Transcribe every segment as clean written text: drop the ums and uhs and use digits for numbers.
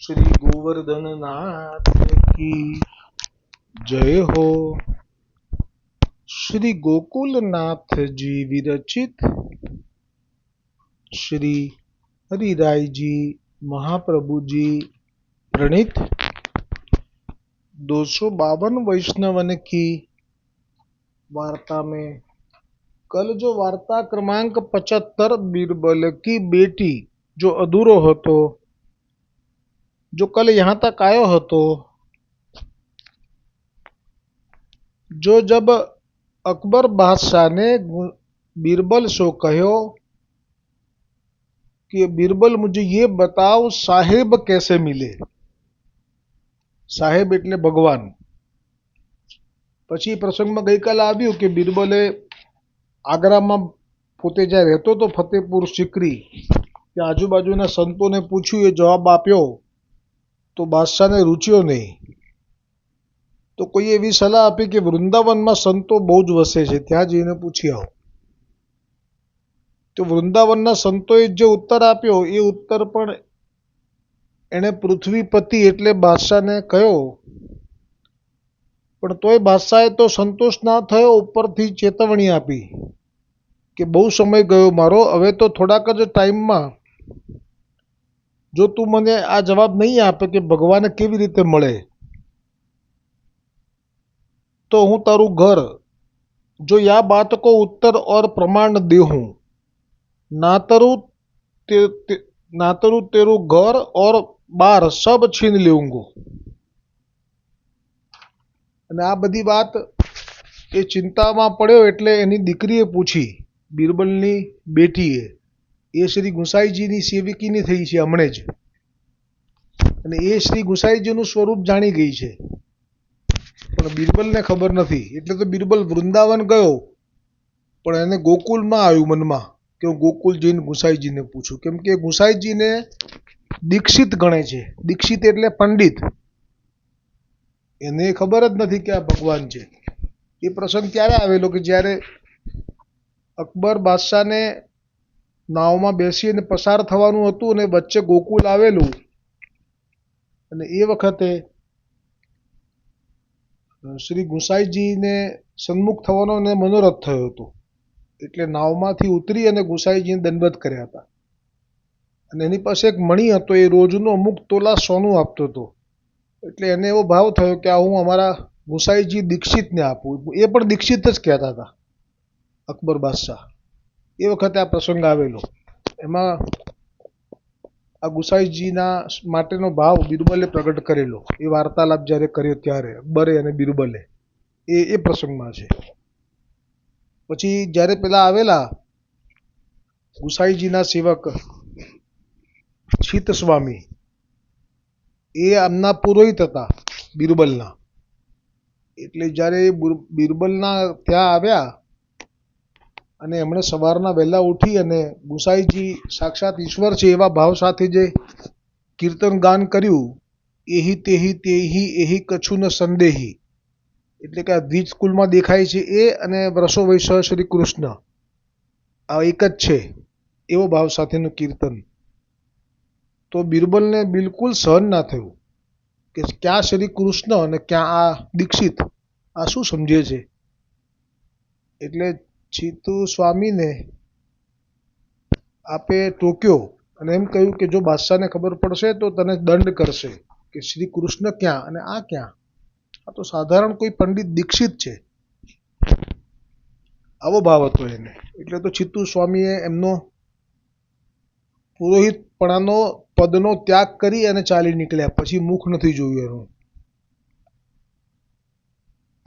श्री गोवर्धन नाथ की जय हो। श्री गोकुलनाथ जी विरचित श्री हरिराय जी महाप्रभु जी प्रणीत 252 वैष्णवन की वार्ता में कल जो वार्ता क्रमांक 75 बीरबल की बेटी जो अधूरो હતો, जो कल यहाँ तक आयो હતો, जो जब अकबर बादशाह ने बीरबल से कहो कि बीरबल मुझे ये बताओ साहेब कैसे मिले। साहेब એટલે ભગવાન। પછી પ્રસંગમાં ગઈકાલે આવ્યું કે બીરબલે આગ્રામાં પોતે જ્યાં રહેતો હતો ફતેપુર સિકરી ત્યાં આજુબાજુના સંતોને પૂછ્યું, એ જવાબ આપ્યો તો બાદશાહને રૂચ્યો નહીં। તો કોઈ એવી સલાહ આપી કે વૃંદાવનમાં સંતો બહુ જ વસે છે, ત્યાં જઈને પૂછી આવો। તો વૃંદાવનના સંતોએ જે ઉત્તર આપ્યો એ ઉત્તર પણ એણે પૃથ્વીપતિ એટલે બાદશાહને કહ્યો, પણ તોય બાદશાહે તો સંતોષ ના થયો। ઉપરથી ચેતવણી આપી કે બહુ સમય ગયો મારો, હવે તો થોડાક જ ટાઈમમાં જો તું મને આ જવાબ નહીં આપે કે ભગવાન કેવી રીતે મળે तो हूँ तारू घर जो या बात को उत्तर और प्रमाण देहूं, ना तरू तेरू घर और बार सब छीन लेऊंगो। અને આ બધી વાત એ ચિંતામાં પડ્યો એટલે એની દીકરીએ પૂછી, બીરબલની બેટીએ। એ શ્રી ગુસાઈજીની સેવિકીની થઈ છે હમણે જ, અને એ શ્રી ગુસાઈજીનું સ્વરૂપ જાણી ગઈ છે, પણ બીરબલને ખબર નથી। એટલે તો બીરબલ વૃંદાવન ગયો, પણ એને ગોકુલમાં આવ્યું મનમાં કે હું ગોકુલ જઈને ગુસાઈજીને પૂછું, કેમ કે ગુસાઈજીને દીક્ષિત ગણે છે। દીક્ષિત એટલે પંડિત, એને ખબર જ નથી કે આ ભગવાન છે। એ પ્રસંગ ત્યારે આવેલો કે જ્યારે અકબર બાદશાહને નાવમાં બેસીને પસાર થવાનું હતું અને વચ્ચે ગોકુલ આવેલું, અને એ વખતે શ્રી ગુસાઈજીને સન્મુખ થવાનો એને મનોરથ થયો હતો। એટલે નાવમાંથી ઉતરી અને ગુસાઈજીને દંડવત કર્યા હતા, અને એની પાસે એક મણી હતો, એ રોજનું અમુક તોલા સોનું આપતો હતો। એટલે એને એવો ભાવ થયો કે આ હું અમારા ગુસાઈજી દીક્ષિતને આપું। એ પણ દીક્ષિત જ કહેતા હતા અકબર બાદશાહ। એ વખતે આ પ્રસંગ આવેલો, એમાં આ ગુસાઈજીના માટેનો ભાવ બીરબલે પ્રગટ કરેલો, એ વાર્તાલાપ જ્યારે કર્યો ત્યારે અકબરે અને બીરબલે, એ પ્રસંગમાં છે। પછી જ્યારે પેલા આવેલા ગુસાઈજીના સેવક છીત સ્વામી, એ આમના પુરોહિત હતા બીરબલના। એટલે જ્યારે બીરબલના ત્યાં આવ્યા અને એમણે સવારના વહેલા ઉઠી અને ગુસાઈજી સાક્ષાત ઈશ્વર છે એવા ભાવ સાથે જે કીર્તન ગાન કર્યું, એહી તેહી તેહી એહી કછું ન સંદેહી, એટલે કે આ દ્વિજ કુલમાં દેખાય છે એ અને વ્રસો વૈશ શ્રી કૃષ્ણ આ એક જ છે એવો ભાવ સાથેનું કીર્તન। તો બીરબલને બિલકુલ સહન ના થયું કે ક્યાં શ્રી કૃષ્ણ અને ક્યાં આ દીક્ષિત, આ શું સમજે છે। એટલે છીતુ સ્વામીને આપે ટોક્યો અને એમ કહ્યું કે જો બાદશાહને ખબર પડશે તો તને દંડ કરશે કે શ્રી કૃષ્ણ ક્યાં અને આ ક્યાં, આ તો સાધારણ કોઈ પંડિત દીક્ષિત છે, આવો ભાવ હતો એને। એટલે તો છીતુ સ્વામીએ એમનો પુરોહિતપણાનો પદનો ત્યાગ કરી અને ચાલી નીકળ્યા, પછી મુખ નથી જોયું એનું।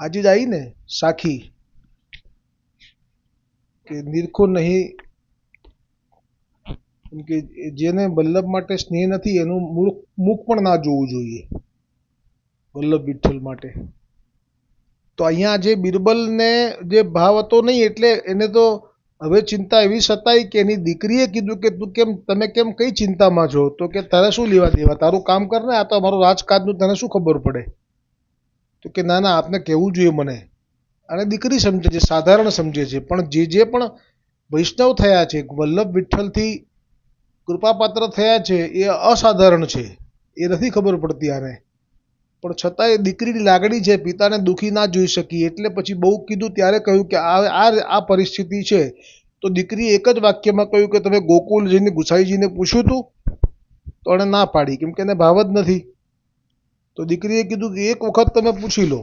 આજે જ આવી ને સાખી કે નિરખો નહીં, કે જેને વલ્લભ માટે સ્નેહ નથી એનું મુખ પણ ના જોવું જોઈએ, વલ્લભ વિઠ્ઠલ માટે। તો અહીંયા જે બીરબલને જે ભાવ હતો નહીં, એટલે એને તો હવે ચિંતા એવી સતાઈ કે એની દીકરીએ કીધું કે તમે કેમ કઈ ચિંતામાં છો, તો કે તારે શું લેવા દેવા, તારું કામ કર ને, આ તો અમારું રાજકાજનું તને શું ખબર પડે। તો કે ના ના આપને કહેવું જોઈએ મને। અને દીકરી સમજે છે, સાધારણ સમજે છે, પણ જે પણ વૈષ્ણવ થયા છે, વલ્લભ વિઠ્ઠલથી કૃપાપાત્ર થયા છે, એ અસાધારણ છે, એ નથી ખબર પડતી આને, પણ છતાં એ દીકરીની લાગણી છે, પિતાને દુઃખી ના જોઈ શકી એટલે પછી બહુ કીધું ત્યારે કહ્યું કે આ પરિસ્થિતિ છે. તો દીકરીએ એક જ વાક્યમાં કહ્યું કે તમે ગોકુલ જઈને ગુસાઈજીને પૂછ્યું હતું? તો એણે ના પાડી, કેમ કે એને ભાવ જ નથી. તો દીકરીએ કીધું કે એક વખત તમે પૂછી લો,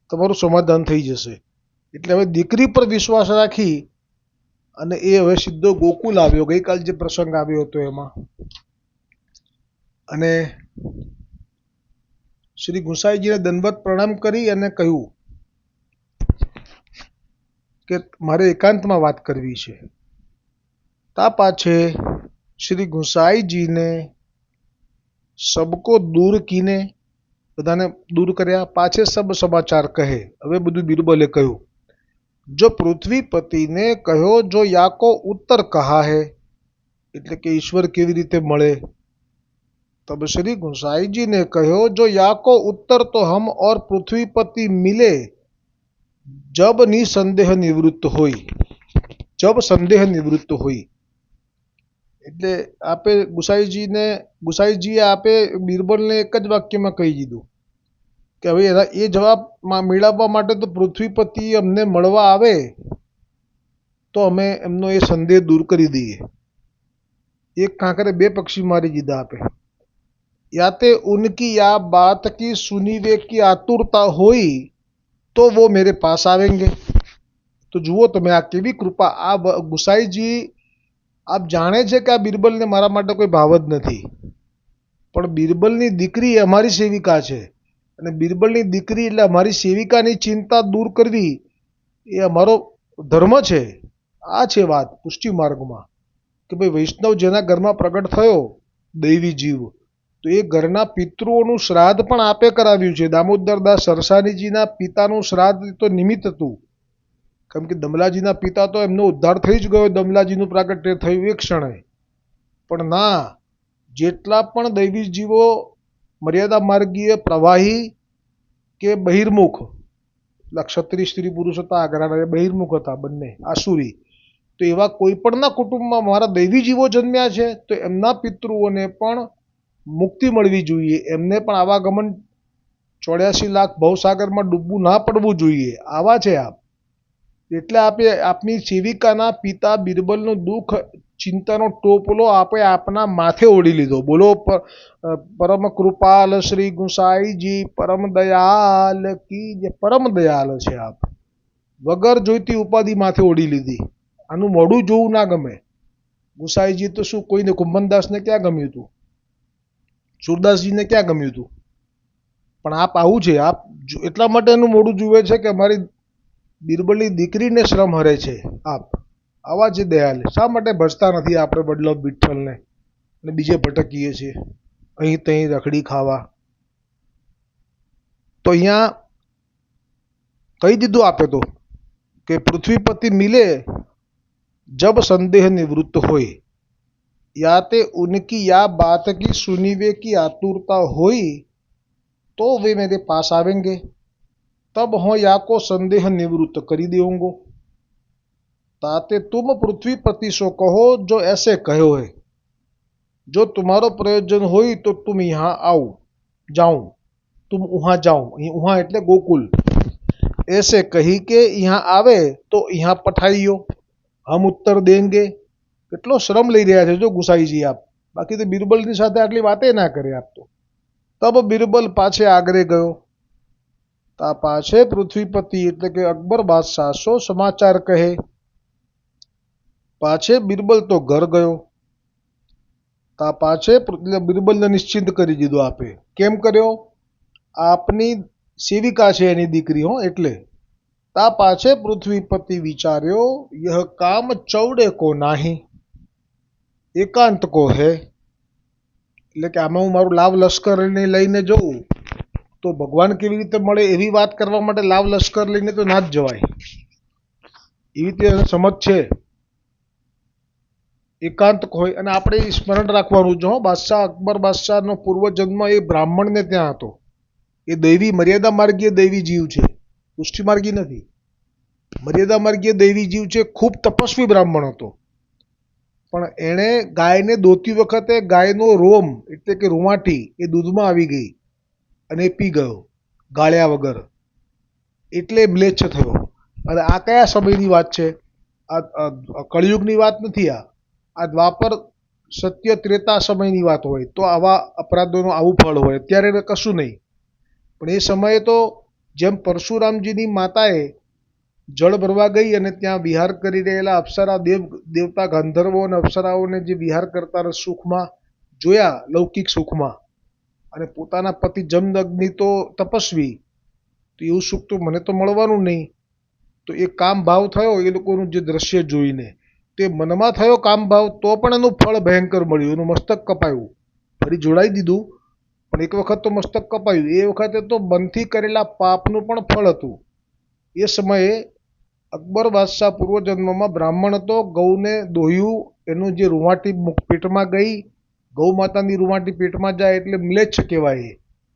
તમારું સમાધાન થઈ જશે. એટલે હવે દીકરી પર વિશ્વાસ રાખી અને એ હવે સીધો ગોકુલ આવ્યો, ગઈકાલ જે પ્રસંગ આવ્યો હતો એમાં. અને શ્રી ગુસાઈજીને દંડવત પ્રણામ કરી અને કહ્યું કે મારે એકાંતમાં વાત કરવી છે. તા પાછે શ્રી ગુસાઈજીને સબકો દૂર કીને, બધાને દૂર કર્યા. પાછે સબ સમાચાર કહે. હવે બધું બિરબલે કહ્યું. જો પૃથ્વીપતિને કહ્યો જો યાકો ઉત્તર કહા હે, એટલે કે ઈશ્વર કેવી રીતે મળે. तब श्री गुसाई जी ने कहो जो याको उत्तर तो हम और पृथ्वीपति मिले जब निसंदेह निवृत्त होई, जब संदेह निवृत्त होई. એટલે આપે ગુસાઈજીએ આપે બિરબલને એક જ વાક્યમાં કહી દીધું કે હવે એ જવાબ મેળવવા માટે તો પૃથ્વીપતિ અમને મળવા આવે તો અમે એમનો એ સંદેહ દૂર કરી દઈએ. એક કાંકરે બે પક્ષી મારી દીધા આપે. याते उनकी या बात की सुनीवे की आतुरता हुई तो वो मेरे पास आवेंगे. तो જુઓ તમે આ કેવી કૃપા. આ ગુસાઈજી આપ જાણે છે કે આ બિરબલને મારા માટે કોઈ ભાવ જ નથી, પણ બિરબલની દીકરી અમારી સેવિકા છે અને બિરબલની દીકરી એટલે અમારી સેવિકાની ચિંતા દૂર કરવી એ અમારો ધર્મ છે. આ છે વાત પુષ્ટિ માર્ગમાં કે ભાઈ વૈષ્ણવ જેના ઘરમાં પ્રગટ થયો દૈવી જીવ, તો એ ઘરના પિતૃઓનું શ્રાદ્ધ પણ આપે કરાવ્યું છે. દામોદરદાસ સરસાનીજીના પિતાનું શ્રાદ્ધ તો નિમિત્ત હતું, કેમ કે દમલાજીના પિતા તો એમનો ઉદ્ધાર થઈ જ ગયો, દમલાજીનું પ્રાગટ્ય થયું એ ક્ષણે. પણ ના, જેટલા પણ દૈવી જીવો મર્યાદા માર્ગીય પ્રવાહી કે બહિર્મુખ, ક્ષત્રિય સ્ત્રી પુરુષ હતા, આગ્રાના બહિર્મુખ હતા બંને આસુરી, તો એવા કોઈ પણના કુટુંબમાં મારા દૈવી જીવો જન્મ્યા છે તો એમના પિતૃઓને પણ મુક્તિ મળવી જોઈએ, એમને પણ આવાગમન 84 લાખ ભવસાગરમાં ડૂબવું ના પડવું જોઈએ. આવા છે આપ. એટલે આપે આપની સેવિકાના પિતા બિરબલનું દુઃખ ચિંતાનો ટોપલો આપે આપના માથે ઓઢી લીધો. બોલો પરમ કૃપાલ શ્રી ગુસાઈજી પરમ દયાલ કી જે. પરમ દયાલ છે આપ. વગર જોઈતી ઉપાધિ માથે ઓઢી લીધી. આનું મોઢું જોવું ના ગમે. ગુસાઈજી તો શું કોઈને કુંભનદાસને ક્યાં ગમ્યું હતું, સુરદાસજીને ક્યાં ગમ્યું હતું, પણ આપ આવું છે. આપ એટલા માટે એનું મોઢું જુએ છે કે અમારી બિરબલની દીકરીને શ્રમ હરે છે. આપ આવા જ દયાલ. શા માટે ભજતા નથી આપણે વડલભ વિઠ્ઠલને અને બીજે ભટકીએ છીએ અહીં તહીં રખડી ખાવા. તો અહીંયા કહી દીધું આપે તો કે પૃથ્વીપતિ મિલે જબ સંદેહ નિવૃત્ત હોય, याते उनकी या बात की सुनीवे की आतुरता हुई तो वे मेरे पास आवेंगे तब हो या को संदेह निवृत्त કરી देऊंगो. ताते तुम पृथ्वीपति सो कहो जो ऐसे कहो है, जो तुम्हारो प्रयोजन होई तो तुम यहाँ आओ जाऊं, तुम वहां जाओ. वहां એટલે ગોકુલ. ऐसे कही के यहाँ आवे तो यहाँ पठाइयो, हम उत्तर देंगे. કેટલો શ્રમ લઈ રહ્યા છે જો ગુસાઈજી આપ. બાકી તો બિરબલની સાથે આટલી વાતે ના કરે આપ તો. તબ બિરબલ પાછે આગરે ગયો. તા પાછે પૃથ્વીપતિ એટલે કે અકબર બાદશાહ સો સમાચાર કહે. પાછે બિરબલ તો ઘર ગયો. તા પાછે બિરબલને નિશ્ચિંત કરી દીધો આપે. કેમ કર્યો? આપની સેવિકા છે એની દીકરી હો એટલે. તા પાછે પૃથ્વીપતિ વિચાર્યો યહ કામ ચૌડે કો નાહી એકાંત કો હે. એટલે કે આમાં હું મારું લાવ લશ્કરને લઈને જઉં તો ભગવાન કેવી રીતે મળે એવી વાત કરવા માટે લાવ લશ્કર લઈને તો ના જ જવાય. એવી રીતે સમજ છે. એકાંત હોય અને આપણે સ્મરણ રાખવાનું જો બાદશાહ અકબર બાદશાહનો પૂર્વજન્મ એ બ્રાહ્મણને ત્યાં હતો. એ દૈવી મર્યાદા માર્ગીય દૈવી જીવ છે, પુષ્ટિ માર્ગી નથી. મર્યાદા માર્ગીય દૈવી જીવ છે. ખૂબ તપસ્વી બ્રાહ્મણ હતો. પણ એણે ગાયને દોતી વખતે ગાયનો રોમ એટલે કે રૂંવાટી એ દૂધમાં આવી ગઈ અને એ પી ગયો ગાળ્યા વગર, એટલે મ્લેચ્છ થયો. અને આ કયા સમયની વાત છે? આ કળિયુગની વાત નથી. આ દ્વાપર સત્ય ત્રેતા સમયની વાત હોય તો આવા અપરાધોનું આવું ફળ હોય. અત્યારે કશું નહીં. પણ એ સમયે તો જેમ પરશુરામજીની માતાએ જળ ભરવા ગઈ અને ત્યાં વિહાર કરી રહેલા અપ્સરા દેવતા ગંધર્વો અને અપ્સરાઓને જે વિહાર કરતા સુખમાં જોયા, લૌકિક સુખમાં, અને પોતાના પતિ જમદગ્નિ તો તપસ્વી, તો એવું સુખ તો મને તો મળવાનું નહીં. તો એ કામ ભાવ થયો એ લોકોનું જે દ્રશ્ય જોઈને, તે મનમાં થયો કામ ભાવ, તો પણ એનું ફળ ભયંકર મળ્યું. એનું મસ્તક કપાયું. ફરી જોડાઈ દીધું, પણ એક વખત તો મસ્તક કપાયું. એ વખતે તો મનથી કરેલા પાપનું પણ ફળ હતું. એ સમયે અકબર બાદશાહ પૂર્વજન્મમાં બ્રાહ્મણ હતો. ગૌને દોહ્યું, એનું જે રૂંવાટી પેટમાં ગઈ, ગૌ માતાની રૂંવાટી પેટમાં જાય એટલે મ્લેચ્છ કહેવાય.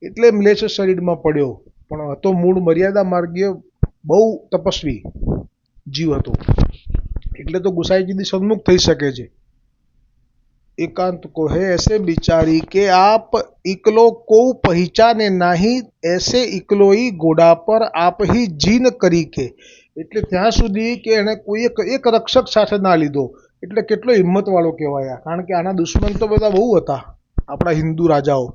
એટલે મ્લેચ્છ શરીરમાં પડ્યો. પણ હતો મૂળ મર્યાદા માર્ગીય, બહુ તપસ્વી જીવ હતો. એટલે તો ગુસાઈજીથી સન્મુખ થઈ શકે છે. एकांत को है ऐसे बिचारी के आप इकलो को पहचाने नहीं, ऐसे इकलोई घोड़ा पर आप ही जीन કરી કે. એટલે ત્યાં સુધી કે એને કોઈ એક રક્ષક સાથે ના લીધો એટલે કેટલો હિંમતવાળો કહેવાય. કારણ કે આના દુશ્મન તો બધા બહુ હતા. આપણા હિન્દુ રાજાઓ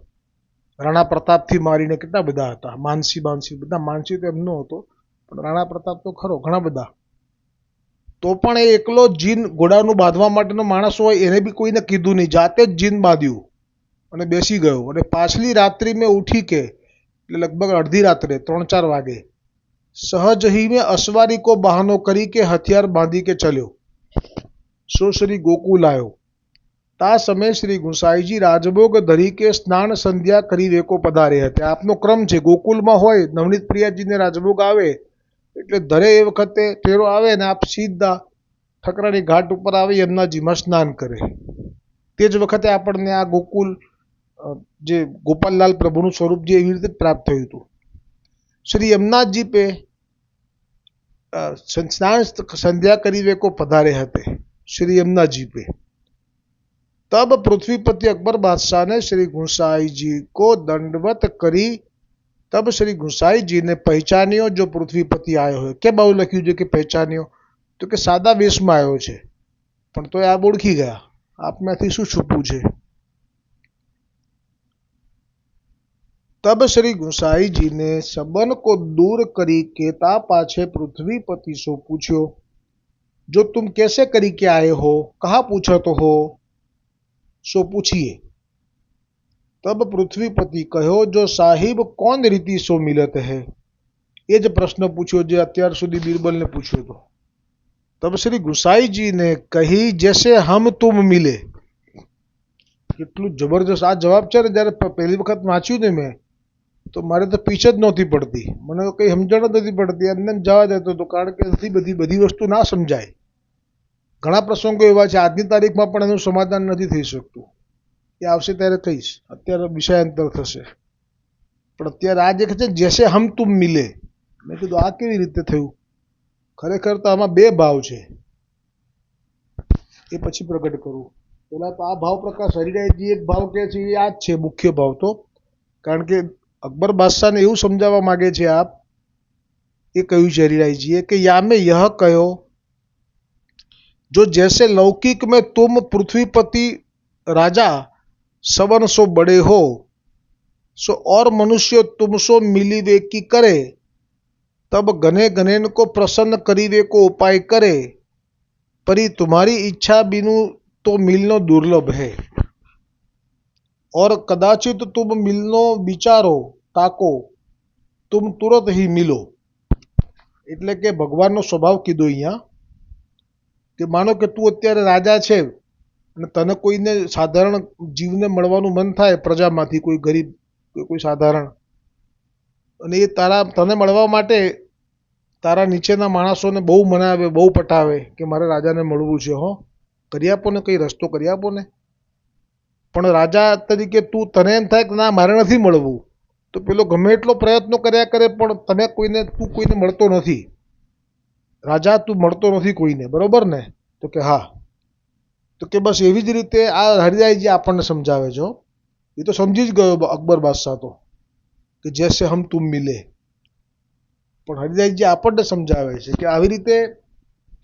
રાણા પ્રતાપથી મારીને કેટલા બધા હતા. માનસી બધા, માનસી તો એમનો હતો, પણ રાણા પ્રતાપ તો ખરો, ઘણા બધા. તો પણ એ એકલો જીન, ઘોડાનું બાંધવા માટેનો માણસ હોય, એને બી કોઈને કીધું નહીં, જાતે જ જીન બાંધ્યું અને બેસી ગયો. અને પાછલી રાત્રિ મેં ઉઠી કે, એટલે લગભગ અડધી રાત્રે 3-4 વાગે, સહજ ही में અસવારી કો બહાનો કરી કે હથિયાર બાંધી કે ચલ્યો. સો શ્રી ગોકુલ આવ્યો. તા સમય શ્રી ગુસાઈજી રાજભોગ ધરી કે સ્નાન સંધ્યા કરી વેકો પધારે હતા. આપનો ક્રમ છે, ગોકુલમાં હોય, નવનીત પ્રિયાજીને રાજભોગ આવે એટલે ધરે એ વખતે ટેરો આવે ને આપ સીધા ઠકરાણી ઘાટ ઉપર આવી યમુનાજીમાં સ્નાન કરે. તે જ વખતે આપણને આ ગોકુલ જે ગોપાલલાલ પ્રભુનું સ્વરૂપ જે એવી રીતે પ્રાપ્ત થયું હતું. श्री यमुना जी पे स्नान संध्या करी वे को पधारे हते. श्री यमुना जी पे तब पृथ्वीपति अकबर बादशाह ने श्री गुसाई जी को दंडवत करी. तब श्री गुसाई जी ने पहचानियो जो पृथ्वीपति आयो है. કેમ આવું લખ્યું છે કે પહેચાન્યો? તો કે સાદા વેશમાં આવ્યો છે, પણ તો આપ ઓળખી ગયા. આપમાંથી શું છુપવું છે? तब श्री गुसाई जी ने सबन को दूर करी के ता पाछे पृथ्वीपति सो पूछ्यो, जो तुम कैसे करी के आए हो, कहाँ पूछो तो हो, सो पूछिए. तब पृथ्वीपति कहो, जो साहिब कौन रीति सो मिलत है. ये जो प्रश्न पूछ्यो जो અત્યાર સુધી बीरबल ने पूछ्यो तो. तब श्री गुसाई जी ने कही, जैसे हम तुम मिले. કેટલું જબરજસ્ત આ જવાબ છે ને. જ્યારે પહેલી વખત વાંચ્યું ને મેં, તો મારે તો પીછ જ નહોતી પડતી. મને તો કંઈ સમજણ જ નથી પડતી. એમને જવા દેતો હતો, કારણ કે બધી વસ્તુ ના સમજાય. ઘણા પ્રસંગો એવા છે આજની તારીખમાં પણ એનું સમાધાન નથી થઈ શકતું. એ આવશે ત્યારે કહીશ, અત્યારે વિષયાંતર થશે. પણ અત્યારે આ જે છે જેસે હમ તુમ મિલે, મેં કીધું આ કેવી રીતે થયું? ખરેખર તો આમાં બે ભાવ છે, એ પછી પ્રગટ કરું. પહેલાં તો આ ભાવ પ્રકાશ હરિરાયજી એક ભાવ કહે છે, એ આ જ છે મુખ્ય ભાવ તો. કારણ કે અકબર બાદશાહને એવું સમજાવવા માગે છે આપ, એ કહ્યું છે હરિરાયજીએ કે યામે યહ કયો, जो जैसे लौकिक में तुम पृथ्वीपति राजा सवन सो बड़े हो, सो और मनुष्य तुमसो मिली वे की करे, तब घने घनेन को प्रसन्न करी वे को उपाय करे, परी तुम्हारी इच्छा बिनु तो मिलनो दुर्लभ है, और कदाचित तुम मिलनो विचारो ताको, तुम तुरंत ही मिलो. એટલે કે ભગવાનનો સ્વભાવ કીધો અહીંયા કે માનો કે તું અત્યારે રાજા છે અને તને કોઈને સાધારણ જીવને મળવાનું મન થાય, પ્રજામાંથી કોઈ ગરીબ કોઈ સાધારણ, અને એ તને મળવા માટે તારા નીચેના માણસોને બહુ મનાવે, બહુ પટાવે કે મારે રાજાને મળવું છે, હો કરી આપો ને, કંઈ રસ્તો કરી આપો ને. પણ રાજા તરીકે તને એમ થાય કે ના મારે નથી મળવું, તો પેલો ગમે એટલો પ્રયત્નો કર્યા કરે પણ તું કોઈને મળતો નથી. રાજા તું મળતો નથી કોઈને, બરોબર ને? તો કે હા. તો કે બસ એવી જ રીતે આ હરિરાયજી આપણને સમજાવે છે. એ તો સમજી જ ગયો અકબર બાદશાહ તો, કે જૈસે હમ તુમ મિલે. પણ હરિરાયજી આપણને સમજાવે છે કે આવી રીતે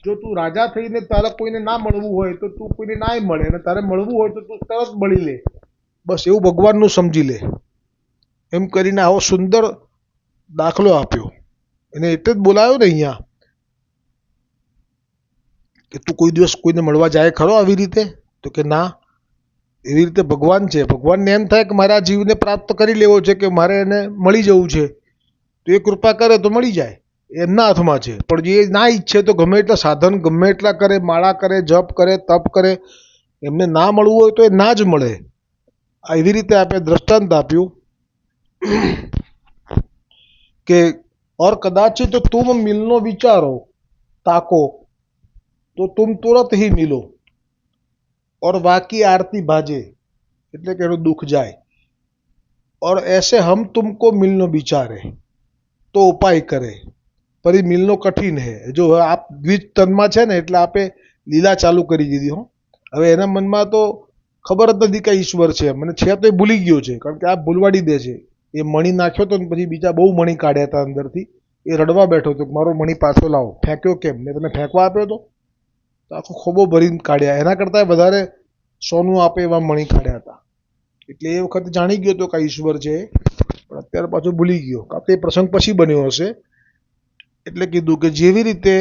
જો તું રાજા થઈને તારે કોઈને ના મળવું હોય તો તું કોઈને નાય મળે, અને તારે મળવું હોય તો તું તરત મળી લે. બસ એવું ભગવાનનું સમજી લે. એમ કરીને આવો સુંદર દાખલો આપ્યો. એને એટલે જ બોલાયો ને અહીંયા કે તું કોઈ દિવસ કોઈને મળવા જાય ખરો આવી રીતે? તો કે ના. એવી રીતે ભગવાન છે. ભગવાનને એમ થાય કે મારે આ જીવને પ્રાપ્ત કરી લેવો છે, કે મારે એને મળી જવું છે, તો એ કૃપા કરે તો મળી જાય. એમના હાથમાં છે. પણ જે ના ઈચ્છે તો ગમે એટલા સાધન ગમે એટલા કરે, માળા કરે, જપ કરે, તપ કરે, એમને ના મળવું હોય તો એ ના જ મળે. એવી રીતે આપણે દ્રષ્ટાંત આપ્યું કે और कदाचित तुम मिलनो विचारो ताको तो तुम तुरंत ही मिलो और वाकी आरती भाजे, એટલે કે એનું દુઃખ જાય. और ऐसे हम तुमको मिलनो विचारे तो उपाय करे परी मिलनो कठिन है. જો આપ દ્વિજ તનમાં છે ને એટલે આપે લીલા ચાલુ કરી દીધી હો. હવે એના મનમાં તો ખબર જ નથી કે ઈશ્વર છે. મને છે તો એ ભૂલી ગયો છે, કારણ કે આ ભૂલવાડી દે છે. એ મણી નાખ્યો તો પછી બીજા બહુ મણી કાઢ્યા હતા અંદરથી. એ રડવા બેઠો હતો, મારો મણી પાછો લાવો. ફેંક્યો કેમ? મેં તને ફેંકવા આપ્યો હતો? તો આખો ખોબો ભરીને કાઢ્યા. એના કરતાં વધારે સોનું આપે એવા મણી કાઢ્યા હતા. એટલે એ વખતે જાણી ગયો હતો કે ઈશ્વર છે, પણ અત્યારે પાછો ભૂલી ગયો. કાં તો એ પ્રસંગ પછી બન્યો હશે. એટલે કીધું કે જેવી રીતે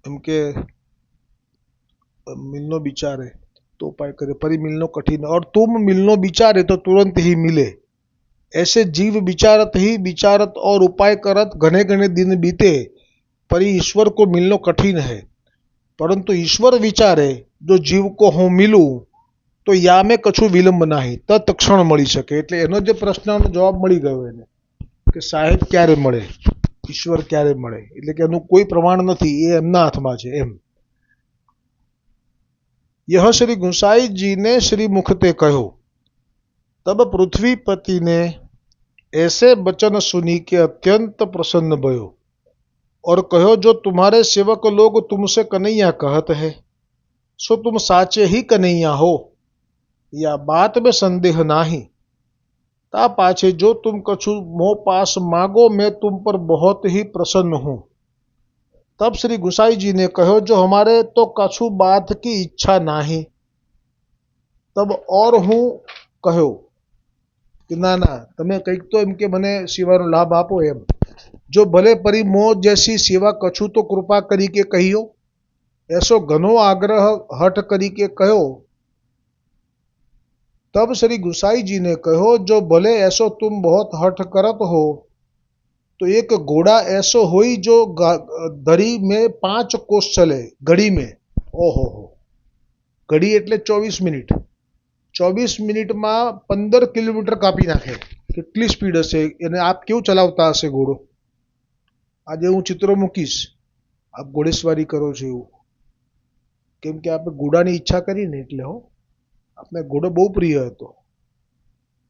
એમ કે मिलनो विचारे तो उपाय करे परी मिलनो कठिन और तुम मिलनो विचारे तो तुरंत ही मिले. ऐसे जीव विचारत और उपाय करत घने घने दिन बीते परी ईश्वर को मिलनो कठिन है. परंतु ईश्वर विचारे जो जीव को હું મિલું તો યામે કછું વિલંબ નહીં, તત્ક્ષણ મળી શકે. એટલે એનો જે પ્રશ્નનો જવાબ મળી ગયો એને, કે સાહેબ ક્યારે મળે, ઈશ્વર ક્યારે મળે. એટલે કે એનું કોઈ પ્રમાણ નથી, એ એમના હાથમાં છે એમ. यह श्री गुसाई जी ने श्री मुखते कहो. तब पृथ्वीपति ने ऐसे वचन सुनी के अत्यंत प्रसन्न भयो और कहो जो तुम्हारे सेवक लोग तुमसे कन्हैया कहत है सो तुम साचे ही कन्हैया हो, या बात में संदेह नाही. ता पाछे जो तुम कछु मोह पास मांगो मैं तुम पर बहुत ही प्रसन्न हूँ. तब श्री गुसाई जी ने कहो जो हमारे तो कछु बात की इच्छा नाही. तब और हूँ कहो कि ना ना તમે કંઈક તો એમ કે મને સેવાનો લાભ આપો એમ. જો ભલે પરી મોહ जैसी सेवा कछु तो कृपा करी के कहियो. ऐसो घनो आग्रह हठ करी के कहो. तब श्री गुसाई जी ने कहो जो भले ऐसो तुम बहुत हठ करत हो तो एक घोड़ा ऐसो होई जो धरी में 5 कोस चले घड़ी में. ओहो हो, घड़ी એટલે 24 મિનિટ. 24 મિનિટમાં 15 કિલોમીટર કાપી નાખે. કેટલી સ્પીડ હશે એને! આપ કેવું ચલાવતા હશે ઘોડો? આજે હું ચિત્રો મૂકીશ, આપ ઘોડેસવારી કરો છો એવું. કેમ કે આપણે ઘોડાની ઈચ્છા કરીને એટલે હો. આપને ઘોડો બહુ પ્રિય હતો,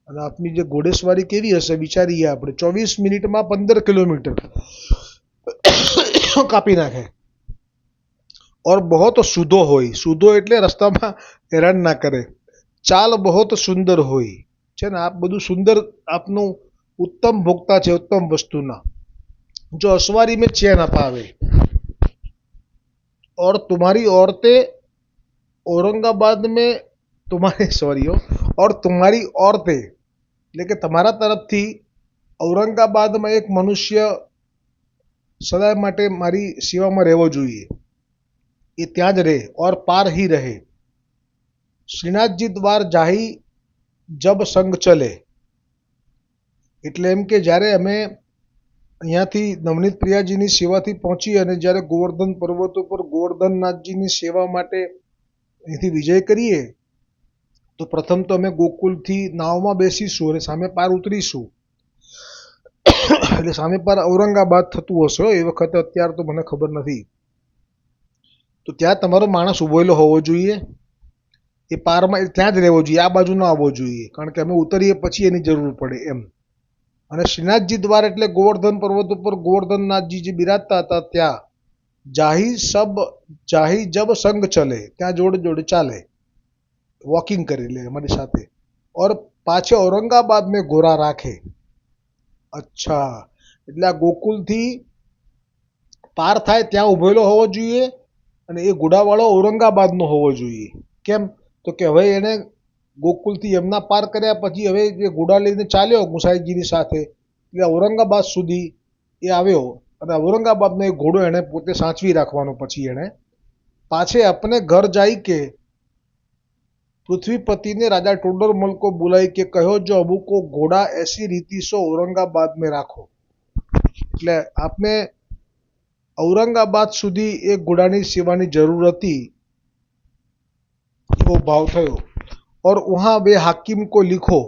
અને આપની જે ઘોડેસવારી કેવી હશે વિચારીએ આપણે. 24 મિનિટમાં 15 કિલોમીટર કાપી નાખે. और बहुत सुधो होई. सुधो એટલે રસ્તામાં હેરાન ના કરે. ચાલ बहुत સુંદર હોય છે ને. આપ બધું સુંદર, આપનું उत्तम भोक्ता છે उत्तम वस्तुना. जो असवारी में चैन अपावे. और तुम्हारी औरतें औरंगाबाद में तुम्हारे और तुम्हारी औरतें એટલે કે તમારા તરફથી ઔરંગાબાદમાં એક મનુષ્ય સદાય માટે મારી સેવામાં રહેવો જોઈએ. એ ત્યાં જ રહે और पार ही रहे. શ્રીનાથજી દ્વાર જાહી જબ સંગ ચલે. એટલે એમ કે જ્યારે અમે અહીંયાથી નવનીત પ્રિયાજીની સેવાથી પહોંચી અને જ્યારે ગોવર્ધન પર્વત ઉપર ગોવર્ધનનાથજીની સેવા માટે અહીંથી વિજય કરીએ તો પ્રથમ તો અમે ગોકુલથી નાવમાં બેસીશું અને સામે પાર ઉતરીશું. એટલે સામે પાર ઔરંગાબાદ થતું હશે એ વખતે, અત્યારે તો મને ખબર નથી. તો ત્યાં તમારો માણસ ઉભેલો હોવો જોઈએ. એ પારમાં ત્યાં જ રહેવો જોઈએ, આ બાજુ ન આવવો જોઈએ, કારણ કે અમે ઉતરીએ પછી એની જરૂર પડે એમ. અને શ્રીનાથજી દ્વાર એટલે ગોવર્ધન પર્વત ઉપર ગોવર્ધનનાથજી જે બિરાજતા હતા ત્યાં જાહી જબ સંગ ચલે, ત્યાં જોડે જોડે ચાલે, વોકિંગ કરી લે અમારી સાથે. ઓર પાછે ઔરંગાબાદ મેં ગોરા રાખે. અચ્છા, એટલે આ ગોકુલથી પાર થાય ત્યાં ઉભેલો હોવો જોઈએ અને એ ઘોડાવાળો ઔરંગાબાદનો હોવો જોઈએ. કેમ? તો કે હવે એને ગોકુલથી યમુના પાર કર્યા પછી હવે જે ઘોડા લઈને ચાલ્યો ગુસાઈજીની સાથે, એટલે ઔરંગાબાદ સુધી એ આવ્યો અને ઔરંગાબાદનો એ ઘોડો એણે પોતે સાચવી રાખવાનો. પછી એણે પાછે અપને ઘર જાય કે पृथ्वीपति ने राजा टोडरमल को बुलाई के कहो जो अबू को घोड़ा ऐसी रीति से औरंगाबाद में રાખો. એટલે આપને ઔરંગાબાદ સુધી એક ઘોડાની સેવાની જરૂર હતી એવો ભાવ થયો. और वहाँ वे हाकिम को लिखो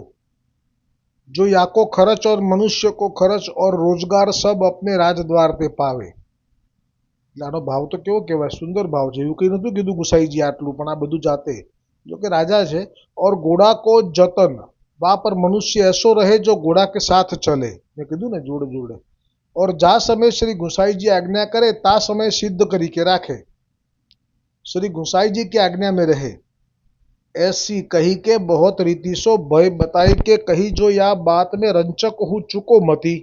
जो या को खर्च और मनुष्य को खर्च और रोजगार सब अपने राजद्वार पे पावे. એટલે આનો ભાવ તો કેવો કહેવાય, સુંદર ભાવ છે. એવું કંઈ નહોતું કીધું ગુસાઈજી આટલું, પણ આ બધું જાતે, जो कि राजा है. और घोड़ा को जतन वहां पर मनुष्य ऐसो रहे जो घोड़ा के साथ चले. मैं कीधु ने जोड़े जोड़े. और जा समय श्री गुसाई जी आज्ञा करे ता समय सिद्ध करी के राखे. श्री गुसाई जी की आज्ञा में रहे. ऐसी कही के बहुत रीति सो भय बताई के कही जो या बात में रंचक हूँ चुको मती,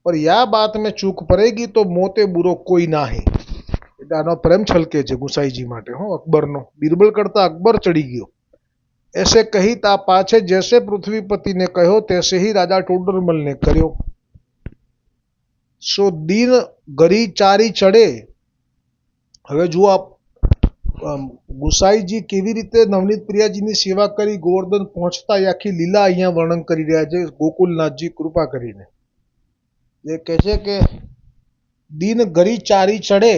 पर या बात में चूक पड़ेगी तो मोते बुरो कोई ना है. એટલે આનો પ્રેમ છલકે છે ગુસાઈજી માટે. હો, અકબરનો, બીરબલ કરતા અકબર ચડી ગયો. ऐसे कही ता पाछे जैसे पृथ्वीपति ने कहो तैसे ही राजा टोडरमल ने કર્યો. सो दिन गरी चारी चढ़े. હવે જુઓ આપ ગુસાઈજી કેવી રીતે નવનીત પ્રિયાજીની સેવા કરી ગોવર્ધન પહોંચતા એ આખી લીલા અહીંયા વર્ણન કરી રહ્યા છે ગોકુલનાથજી કૃપા કરીને. એ કહે છે કે દિન ગરી ચારી ચડે,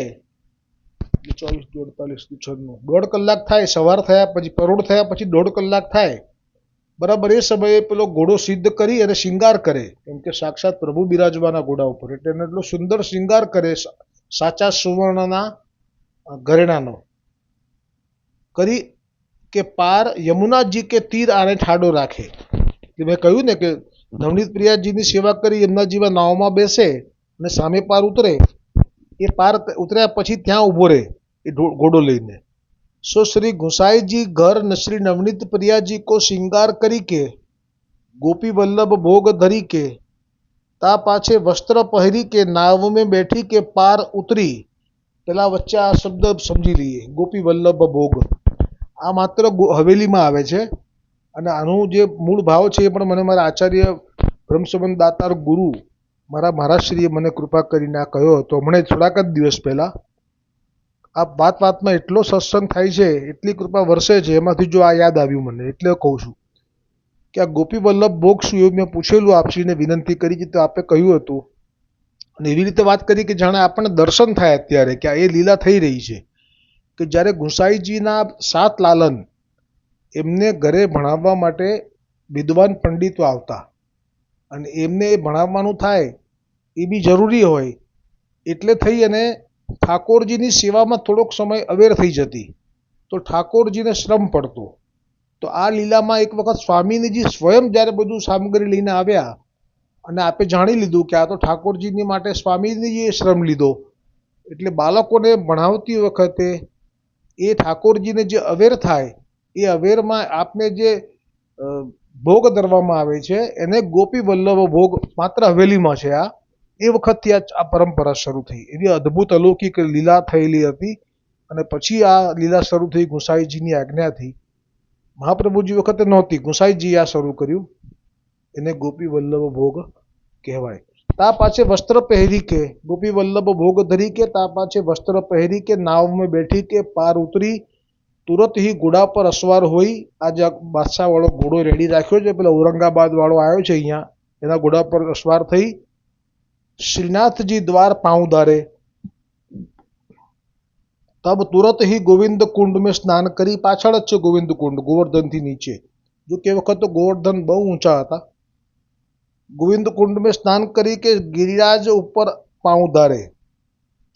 24, 48, 96, 1.5 કલાક થાય. સવાર થયા પછી, પરોઢ થયા પછી 1.5 કલાક થાય. બરાબર એ સમયે પેલો ઘોડો સિદ્ધ કરી અને શિંગાર કરે, કેમ કે સાક્ષાત પ્રભુ બિરાજવાના ઘોડા ઉપર, એટલે એને એટલો સુંદર શિંગાર કરે સાચા સુવર્ણના ઘરેણાનો કરી કે પાર યમુનાજી કે તીર આને ઠાડો રાખે. મેં કહ્યું ને કે નવનીત પ્રિયાજીની સેવા કરી યમુનાજીમાં નાવમાં બેસે અને સામે પાર ઉતરે. એ પાર ઉતર્યા પછી ત્યાં ઊભો રહે એ ઘોડો લઈને. सो श्री गुसाई जी घर श्री नवनीत प्रिया जी को श्रृंगार करी के गोपी वल्लभ भोग धरी के ता पाछे वस्त्र पहरी के नाव में बैठी के पार उतरी. પેલા વચ્ચે આ શબ્દ સમજી લઈએ, ગોપી વલ્લભ ભોગ. આ માત્ર હવેલીમાં આવે છે અને આનું જે મૂળ ભાવ છે એ પણ મને મારા આચાર્ય બ્રહ્મસંબંધ દાતાર ગુરુ મારા મહારાજશ્રીએ મને કૃપા કરીને આ કહ્યો હતો હમણાં થોડાક જ દિવસ પહેલા. આ વાત વાતમાં એટલો સત્સંગ થાય છે, એટલી કૃપા વરસે છે, એમાંથી જો આ યાદ આવ્યું મને, એટલે કહું છું કે આ ગોપી વલ્લભ ભોગ શું, એવું મેં પૂછેલું આપશ્રીને વિનંતી કરી હતી તો આપે કહ્યું હતું. અને એવી રીતે વાત કરી કે જાણે આપણને દર્શન થાય અત્યારે કે આ એ લીલા થઈ રહી છે કે જ્યારે ગુસાઈજીના 7 લાલન એમને ઘરે ભણાવવા માટે વિદ્વાન પંડિતો આવતા અને એમને એ ભણાવવાનું થાય એ બી જરૂરી હોય, એટલે થઈ અને ઠાકોરજીની સેવામાં થોડોક સમય અવેર થઈ જતી તો ઠાકોરજીને શ્રમ પડતો. તો આ લીલામાં એક વખત સ્વામીજી સ્વયં જ્યારે બધું સામગ્રી લઈને આવ્યા અને આપે જાણી લીધું કે આ તો ઠાકોરજીની માટે સ્વામીજીએ શ્રમ લીધો, એટલે બાળકોને ભણાવતી વખતે એ ઠાકોરજીને જે અવેર થાય એ અવેરમાં આપને જે ભોગ ધરવામાં આવે છે એને ગોપી વલ્લભ ભોગ માત્ર હવેલીમાં છે. આ એ વખતથી આ પરંપરા શરૂ થઈ. એવી અદ્ભુત અલૌકિક લીલા થયેલી હતી અને પછી આ લીલા શરૂ થઈ ગુસાઈજીની આજ્ઞાથી. મહાપ્રભુજી વખતે નહોતી, ગુસાઈજીએ આ શરૂ કર્યું, એને ગોપી વલ્લભ ભોગ કહેવાય. તા પાછે વસ્ત્ર પહેરી કે ગોપી વલ્લભ ભોગ ધરી કે તા પાછે વસ્ત્ર પહેરી કે નાવ में बैठी के पार उतरी तुरंत ही घोड़ा पर असवार होई. આજે બાદશાહ વાળો ઘોડો રેડી રાખ્યો છે, પેલા ઔરંગાબાદ વાળો આવ્યો છે અહીંયા, એના ઘોડા પર અસવાર થઈ. શ્રીનાથજી દ્વાર પાઉં ધારે તબ તુરંત ही गोविंद कुंड में स्नान કરી. પાછળ જ છે ગોવિંદ કુંડ, ગોવર્ધનથી નીચે. જો કે વખત તો ગોવર્ધન બહુ ઊંચા હતા. गोविंद कुंड में स्नान करी के गिरिराज ऊपर पांव धारे.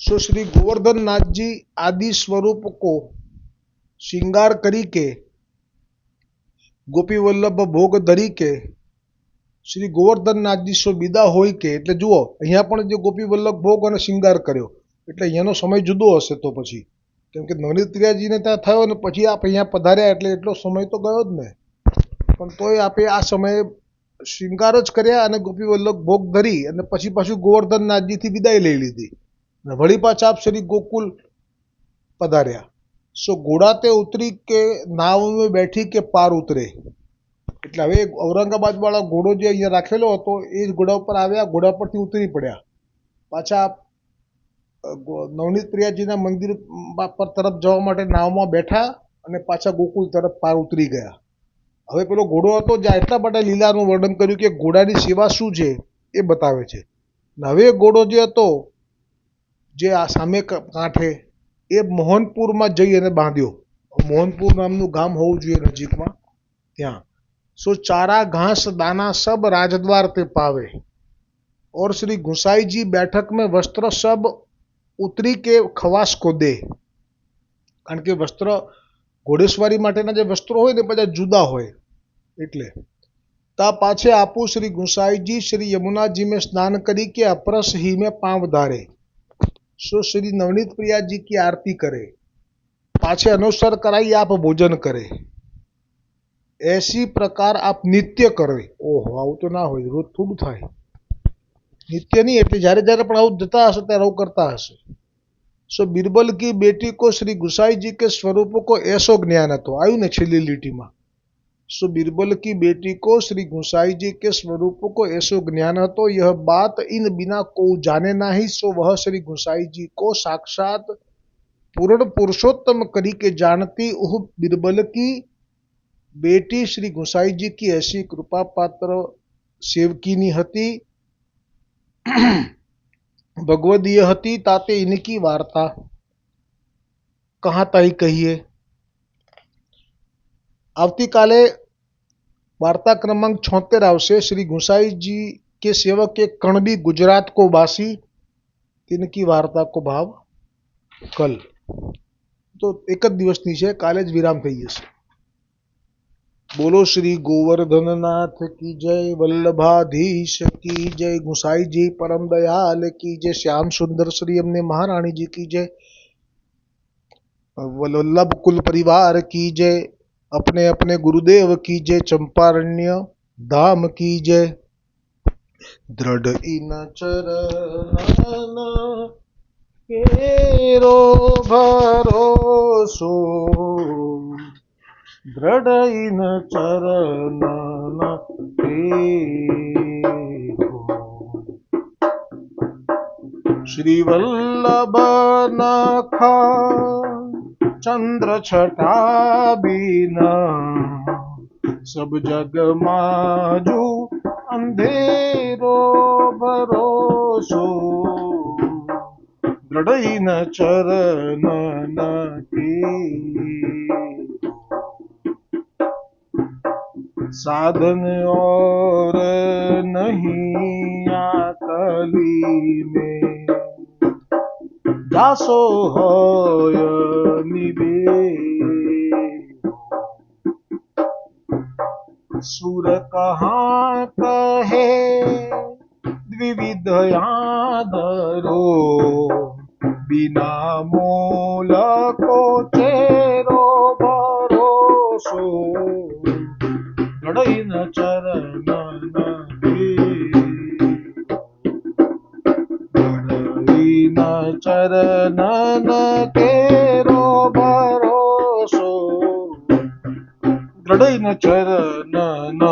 सो श्री गोवर्धन नाथ जी आदि स्वरूप को श्रृंगार करी के गोपी वल्लभ भोग धरी के શ્રી ગોવર્ધનનાથજી સો વિદા હોય કે, એટલે જુઓ અહીંયા પણ જે ગોપી વલ્લભ ભોગ અને શિંગાર કર્યો એટલે અહીંયાનો સમય જુદો હશે તો પછી, કેમ કે નવનીત પ્રિયાજીને ત્યાં થયો ને પછી આપ અહીંયા પધાર્યા એટલે એટલો સમય તો ગયો જ ને. પણ તોય આપે આ સમયે શૃંગાર જ કર્યા અને ગોપી વલ્લભ ભોગ ધરી અને પછી પાછું ગોવર્ધનનાથજીથી વિદાય લઈ લીધી અને વળી પાછા આપ શ્રી ગોકુલ પધાર્યા. સો ઘોડા તે ઉતરી કે નાવ में બેઠી કે પાર ઉતરે. એટલે હવે ઔરંગાબાદ વાળા ઘોડો જે અહીંયા રાખેલો હતો એ જ ઘોડા ઉપર આવ્યા, ઘોડા પરથી ઉતરી પડ્યા, પાછા નવનીત પ્રિયાજીના મંદિર પર તરફ જવા માટે નાવમાં બેઠા અને પાછા ગોકુલ તરફ પાર ઉતરી ગયા. હવે પેલો ઘોડો હતો જે એટલા માટે લીલાનું વર્ણન કર્યું કે ઘોડાની સેવા શું છે એ બતાવે છે. હવે ઘોડો જે હતો જે આ સામે કાંઠે એ મોહનપુરમાં જઈ અને બાંધ્યો. મોહનપુર નામનું ગામ હોવું જોઈએ નજીકમાં, ત્યાં. सो चारा घास दाना सब राजद्वार ते पावे और श्री गुसाई जी बैठक में वस्त्र सब उतरी के खवास को दे. કારણ કે વસ્ત્ર ઘોડેસવારી માટેના જે વસ્ત્રો હોય ને બધા જુદા હોય એટલે. તા પાછે આપું શ્રી ગુસાઈજી શ્રી યमुनाजी में स्नान करी के अपरस ही में पांव धारे. सो श्री नवनीत प्रियाजी की आरती करे, पाछे अनुसर कराई आप भोजन करे. ऐसी प्रकार आप नित्य करे. ઓહો, આવું તો ના હોય, રોજ થોડું થાય. નિત્ય નહીં એટલે જ્યારે જ્યારે પણ આવું જતા હશે ત્યારે આવું કરતા હશે. સો બિરબલ કી બેટી કો શ્રી ગુસાઈજી કે સ્વરૂપ કો એસો જ્ઞાન હતો. આવ્યું ને છેલ્લી લીટીમાં. सो बिरबल की बेटी को श्री गुसाई जी के स्वरूप को ऐसो ज्ञान હતો, यह बात इन बिना को जाने नहीं. सो वह श्री गुसाई जी को साक्षात पूर्ण पुरुषोत्तम करी के जानती उह बिरबल की बेटी श्री गुसाई जी की ऐसी कृपा पात्र सेवकीनी हती, भगवदीय हती. ताते इनकी वार्ता कहाँ ताई कहिए. આવતીકાલે वार्ता क्रमांक 76 આવશે. श्री गुसाई जी के सेवक के कणबी गुजरात को बासी, तिनकी वार्ता को भाव कल. तो एक જ દિવસની છે, કાલે જ વિરામ થઈ જશે. बोलो श्री गोवर्धन नाथ की जय, वल्लभाधीश की जय, गुसाई जी परम दयाल की जय, श्याम सुंदर श्री हमने महारानी जी की जय, वल्लभ कुल परिवार की जय, अपने अपने गुरुदेव की जय, चंपारण्य धाम की जय. दृढ़ इन चरण केरो भरोसो, दृढ़ इन चरण केरो. श्री वल्लभ नखा चंद्र छटा बिना, सब जग माजू अंधेरो भरोसो, दृढ़ इन चरण के. साधन और नहीं आकली में, जासो होय निबे. सुर कहाँ कहे द्विविध यादरो, बिना मूल को चेरो भरोसो, दृढ़ इन चरण के. चरणन केरो भरोसो, दृढ़ इन चरणन,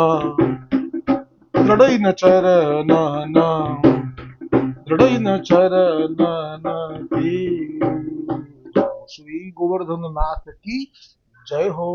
दृढ़ इन चरणन, दृढ़ इन चरणन की. श्री गोवर्धन नाथ की जय हो.